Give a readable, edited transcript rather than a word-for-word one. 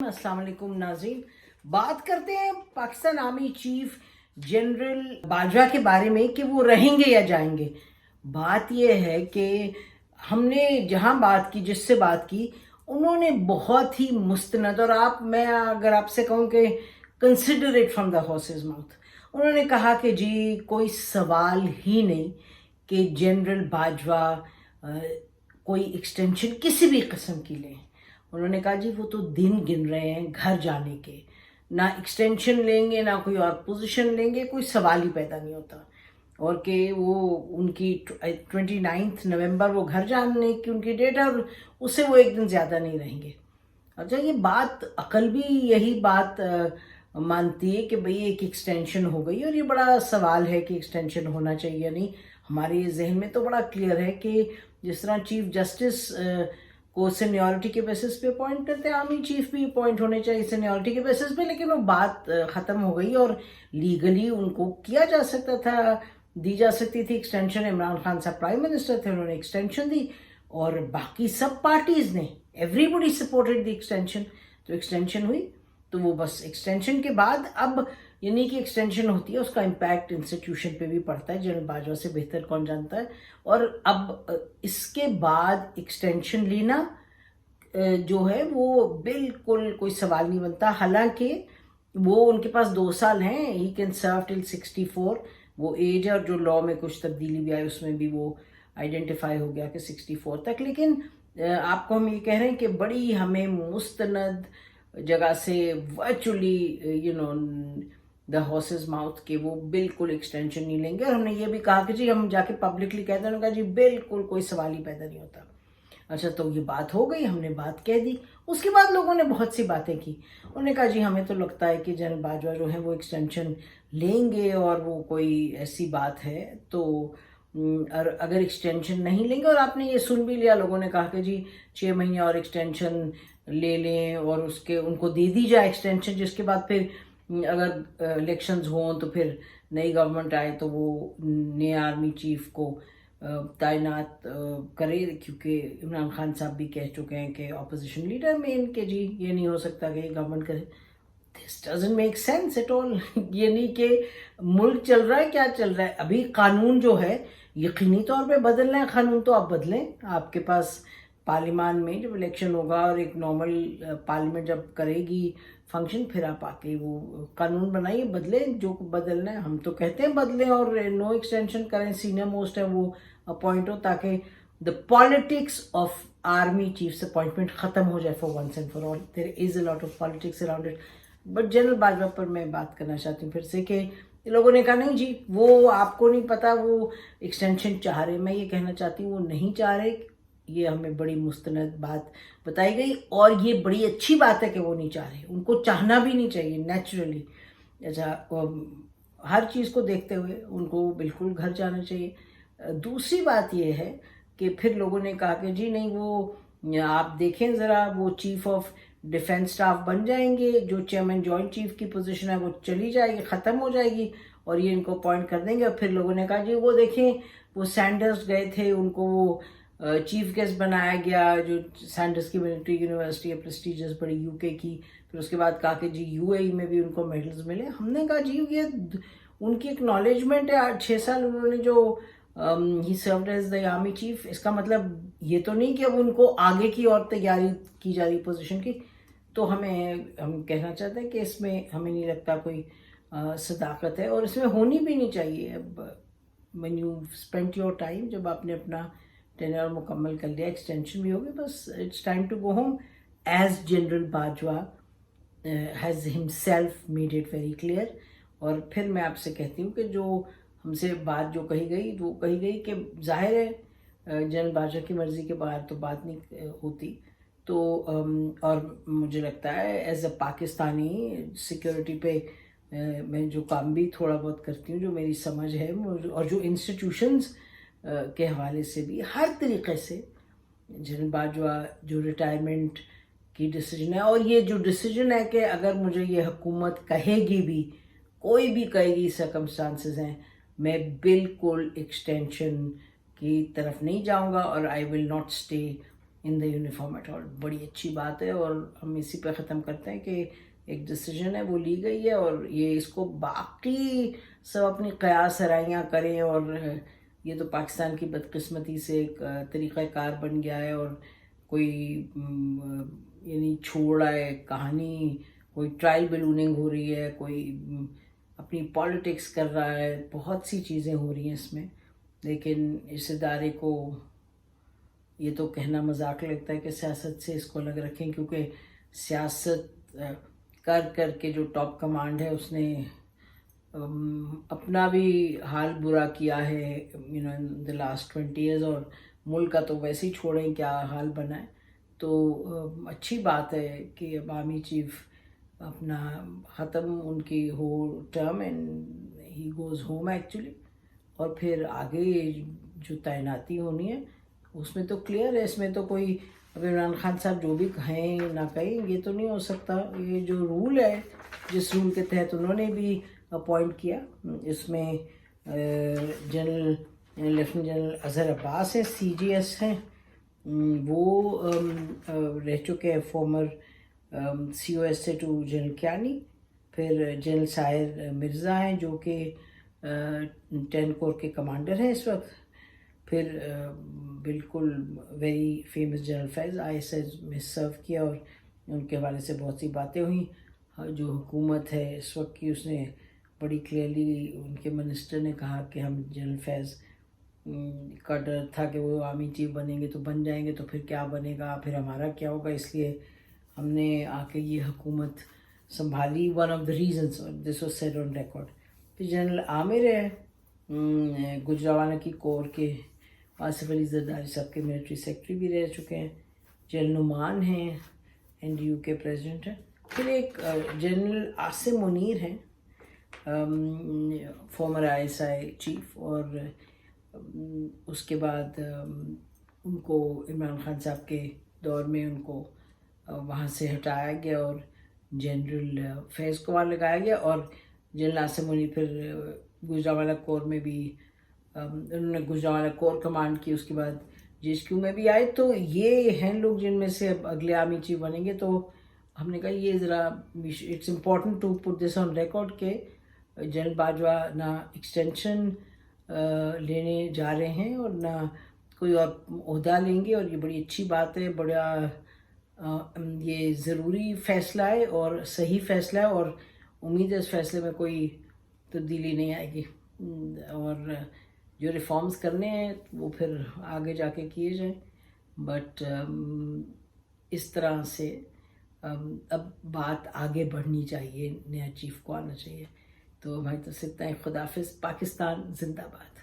अस्सलाम वालेकुम नाज़रीन, बात करते हैं Pakistan army chief general Bajwa के बारे में कि वो रहेंगे या जाएंगे। बात यह है कि हमने जहां बात की, जिससे बात की, उन्होंने बहुत ही मुस्तनद, और मैं अगर आपसे कहूं कि consider it from the horses mouth, उन्होंने कहा कि जी कोई सवाल ही नहीं कि जनरल बाजवा कोई एक्सटेंशन किसी भी किस्म की लें। उन्होंने कहा जी वो तो दिन गिन रहे हैं घर जाने के, ना एक्सटेंशन लेंगे ना कोई और पोजीशन लेंगे, कोई सवाल ही पैदा नहीं होता। और कि वो उनकी 29 नवंबर वो घर जाने की उनकी डेट है, और उससे वो एक दिन ज़्यादा नहीं रहेंगे। अच्छा, ये बात अकल भी यही बात मानती है कि भाई एक एक्सटेंशन हो गई, और ये बड़ा सवाल है कि एक्सटेंशन होना चाहिए या नहीं। हमारे जहन में तो बड़ा क्लियर है कि जिस तरह चीफ जस्टिस को सीनियरिटी के बेसिस पे अपॉइंट करते हैं, आर्मी चीफ भी अपॉइंट होने चाहिए सीनियरिटी के बेसिस पे, लेकिन वो बात ख़त्म हो गई और लीगली उनको किया जा सकता था, दी जा सकती थी एक्सटेंशन। इमरान खान साहब प्राइम मिनिस्टर थे, उन्होंने एक्सटेंशन दी, और बाकी सब पार्टीज ने, एवरीबडी सपोर्टेड द एक्सटेंशन, तो एक्सटेंशन हुई। तो वो बस एक्सटेंशन के बाद अब यानी कि एक्सटेंशन होती है, उसका इम्पैक्ट इंस्टीट्यूशन पे भी पड़ता है, जनरल बाजवा से बेहतर कौन जानता है। और अब इसके बाद एक्सटेंशन लेना जो है वो बिल्कुल कोई सवाल नहीं बनता। हालांकि वो उनके पास 2 साल हैं, ही कैन सर्व टिल 64, वो एज है, और जो लॉ में कुछ तब्दीली भी आई उसमें भी वो आइडेंटिफाई हो गया कि 64 तक। लेकिन आपको हम ये कह रहे हैं कि बड़ी हमें मुस्तनद जगह से वर्चुअली द हॉर्सेस माउथ के वो बिल्कुल एक्सटेंशन नहीं लेंगे। और हमने ये भी कहा कि जी हम जाके पब्लिकली कहते हैं, उन्होंने कहा जी बिल्कुल कोई सवाल ही पैदा नहीं होता। अच्छा, तो ये बात हो गई, हमने बात कह दी। उसके बाद लोगों ने बहुत सी बातें की। उन्होंने कहा जी हमें तो लगता है कि जनरल बाजवा जो है वो एक्सटेंशन लेंगे, और वो कोई ऐसी बात है तो अगर एक्सटेंशन नहीं लेंगे, और आपने ये सुन भी लिया, लोगों ने कहा कि जी 6 महीने और एक्सटेंशन ले लें और उसके उनको दे दी जाए एक्सटेंशन, जिसके बाद फिर अगर इलेक्शंस हों तो फिर नई गवर्नमेंट आए तो वो नए आर्मी चीफ को तैनात करे, क्योंकि इमरान खान साहब भी कह चुके हैं कि अपोजिशन लीडर मेन के जी ये नहीं हो सकता कि गवर्नमेंट करे। This doesn't make sense at all. ये नहीं कि मुल्क चल रहा है, क्या चल रहा है। अभी कानून जो है यकीनी तौर पे बदलना है, कानून तो आप बदलें। आपके पास पार्लियामान में जब इलेक्शन होगा और एक नॉर्मल पार्लियामेंट जब करेगी फंक्शन, फिर आप आके वो कानून बनाइए, बदलें जो बदलना है। हम तो कहते हैं बदलें और नो एक्सटेंशन करें, सीनियर मोस्ट है वो अपॉइंट हो, ताकि the politics of army chiefs appointment खत्म हो जाए for once and for all. There is a lot of politics around it. But general Bajwa पर मैं बात करना चाहती हूँ फिर से कि लोगों ने कहा नहीं जी वो आपको नहीं पता वो एक्सटेंशन चाह रहे। मैं ये कहना चाहती हूँ वो नहीं चाह रहे, ये हमें बड़ी मुस्तनद बात बताई गई, और ये बड़ी अच्छी बात है कि वो नहीं चाह रहे, उनको चाहना भी नहीं चाहिए नेचुरली। अच्छा, हर चीज़ को देखते हुए उनको बिल्कुल घर जाना चाहिए। दूसरी बात ये है कि फिर लोगों ने कहा कि जी नहीं, वो आप देखें ज़रा, वो चीफ ऑफ डिफेंस स्टाफ बन जाएंगे, जो चेयरमैन जॉइंट चीफ की पोजीशन है वो चली जाएगी, ख़त्म हो जाएगी, और ये इनको अपॉइंट कर देंगे। और फिर लोगों ने कहा जी वो देखें, वो सैंडर्स गए थे, उनको वो चीफ गेस्ट बनाया गया, जो सैंडर्स की मिलिट्री यूनिवर्सिटी है प्रेस्टिजियस बड़ी यूके की। फिर उसके बाद कहा कि जी यूएई में भी उनको मेडल्स मिले। हमने कहा जी ये उनकी एक्नॉलेजमेंट है, 6 साल उन्होंने जो ही served as the army chief, इसका मतलब ये तो नहीं कि अब उनको आगे की और तैयारी की जा रही पोजीशन की। तो हम कहना चाहते हैं कि इसमें हमें नहीं लगता कोई सदाकत है, और इसमें होनी भी नहीं चाहिए। अब when you spend your time, जब आपने अपना टेन्योर मुकम्मल कर लिया, एक्सटेंशन भी होगी, बस it's time to go home, as general Bajwa has himself made it very clear. और फिर मैं आपसे कहती हूँ कि जो हमसे बात जो कही गई वो कही गई कि जाहिर है जनरल बाजवा की मर्ज़ी के बाहर तो बात नहीं होती। तो और मुझे लगता है एज अ पाकिस्तानी सिक्योरिटी पे मैं जो काम भी थोड़ा बहुत करती हूँ, जो मेरी समझ है, और जो इंस्टीट्यूशंस के हवाले से भी हर तरीक़े से जनरल बाजवा जो रिटायरमेंट की डिसीजन है, और ये जो डिसीजन है कि अगर मुझे ये हुकूमत कहेगी भी, कोई भी कहेगी सर्कमस्टांसेस हैं, मैं बिल्कुल एक्सटेंशन की तरफ नहीं जाऊंगा, और I will not stay in the uniform at all. بڑی اچھی بات ہے اور ہم اسی پہ ختم کرتے ہیں کہ ایک ڈیسیجن ہے وہ لی گئی ہے اور یہ اس کو باقی سب اپنی قیاس آرائیاں کریں. اور یہ تو پاکستان کی بدقسمتی سے ایک طریقہ کار بن گیا ہے اور کوئی یعنی چھوڑ رہا ہے کہانی, کوئی ٹرائل بلوننگ ہو رہی ہے, کوئی اپنی پالیٹکس کر رہا ہے, بہت سی چیزیں ہو رہی ہیں اس میں. لیکن اس ادارے کو یہ تو کہنا مذاق لگتا ہے کہ سیاست سے اس کو الگ رکھیں, کیونکہ سیاست کر کر کے جو ٹاپ کمانڈ ہے اس نے اپنا بھی حال برا کیا ہے ان دا لاسٹ 20 ایئرز, اور ملک کا تو ویسے ہی چھوڑیں کیا حال بنا ہے. تو اچھی بات ہے کہ عوامی چیف اپنا ختم ان کی ہو term end he goes home actually, اور پھر آگے جو تعیناتی ہونی ہے اس میں تو کلیئر ہے. اس میں تو کوئی اب عمران خان صاحب جو بھی کہیں نہ کہیں یہ تو نہیں ہو سکتا. یہ جو رول ہے جس رول کے تحت انہوں نے بھی اپوائنٹ کیا, اس میں جنرل لیفٹیننٹ جنرل اظہر عباس ہیں, سی جی ایس ہیں, وہ رہ چکے ہیں فارمر سی او ایس سے ٹو جنرل کیانی. پھر جنرل ساحر مرزا ہیں جو کہ 10 کور کے کمانڈر ہیں اس وقت. پھر بالکل very famous general Faiz I S S میں سرو کیا اور ان کے حوالے سے بہت سی باتیں ہوئیں. جو حکومت ہے اس وقت کی اس نے بڑی کلیئرلی ان کے منسٹر نے کہا کہ ہم جنرل فیض کا ڈر تھا کہ وہ عوامی چیف بنیں گے تو بن جائیں گے تو پھر کیا بنے گا, پھر ہمارا کیا ہوگا, اس لیے ہم نے آ کے یہ حکومت سنبھالی. One of the reasons this was said on record. پھر جنرل عامر ہے گجرانوالہ کی کور کے, آصف علی زرداری صاحب کے ملٹری سیکرٹری بھی رہ چکے ہیں. جنرل نعمان ہیں این ڈی یو کے پریزیڈنٹ ہیں. پھر ایک جنرل عاصم منیر ہیں former I S I chief, اور اس کے بعد ان کو عمران خان صاحب کے دور میں ان کو وہاں سے ہٹایا گیا اور جنرل فیض کو وہاں لگایا گیا. اور جنرل عاصم منیر پھر گجرانوالہ کور میں بھی انہوں نے گجرانوالہ کور کمانڈ کی, اس کے بعد جی ایچ کیو میں بھی آئے. تو یہ ہیں لوگ جن میں سے اب اگلے آرمی چیف بنیں گے. تو ہم نے کہا یہ ذرا it's important to put this on record کہ جنرل باجوہ نہ ایکسٹینشن لینے جا رہے ہیں اور نہ کوئی اور عہدہ لیں گے, اور یہ بڑی اچھی بات ہے. بڑا یہ ضروری فیصلہ ہے اور صحیح فیصلہ ہے, اور امید ہے اس فیصلے میں کوئی تبدیلی نہیں آئے گی. اور جو ریفارمز کرنے ہیں وہ پھر آگے جا کے کیے جائیں. بٹ اس طرح سے اب بات آگے بڑھنی چاہیے, نیا چیف کو آنا چاہیے. تو ہماری طرف سے اتنا ہی. خدا حافظ. پاکستان زندہ باد.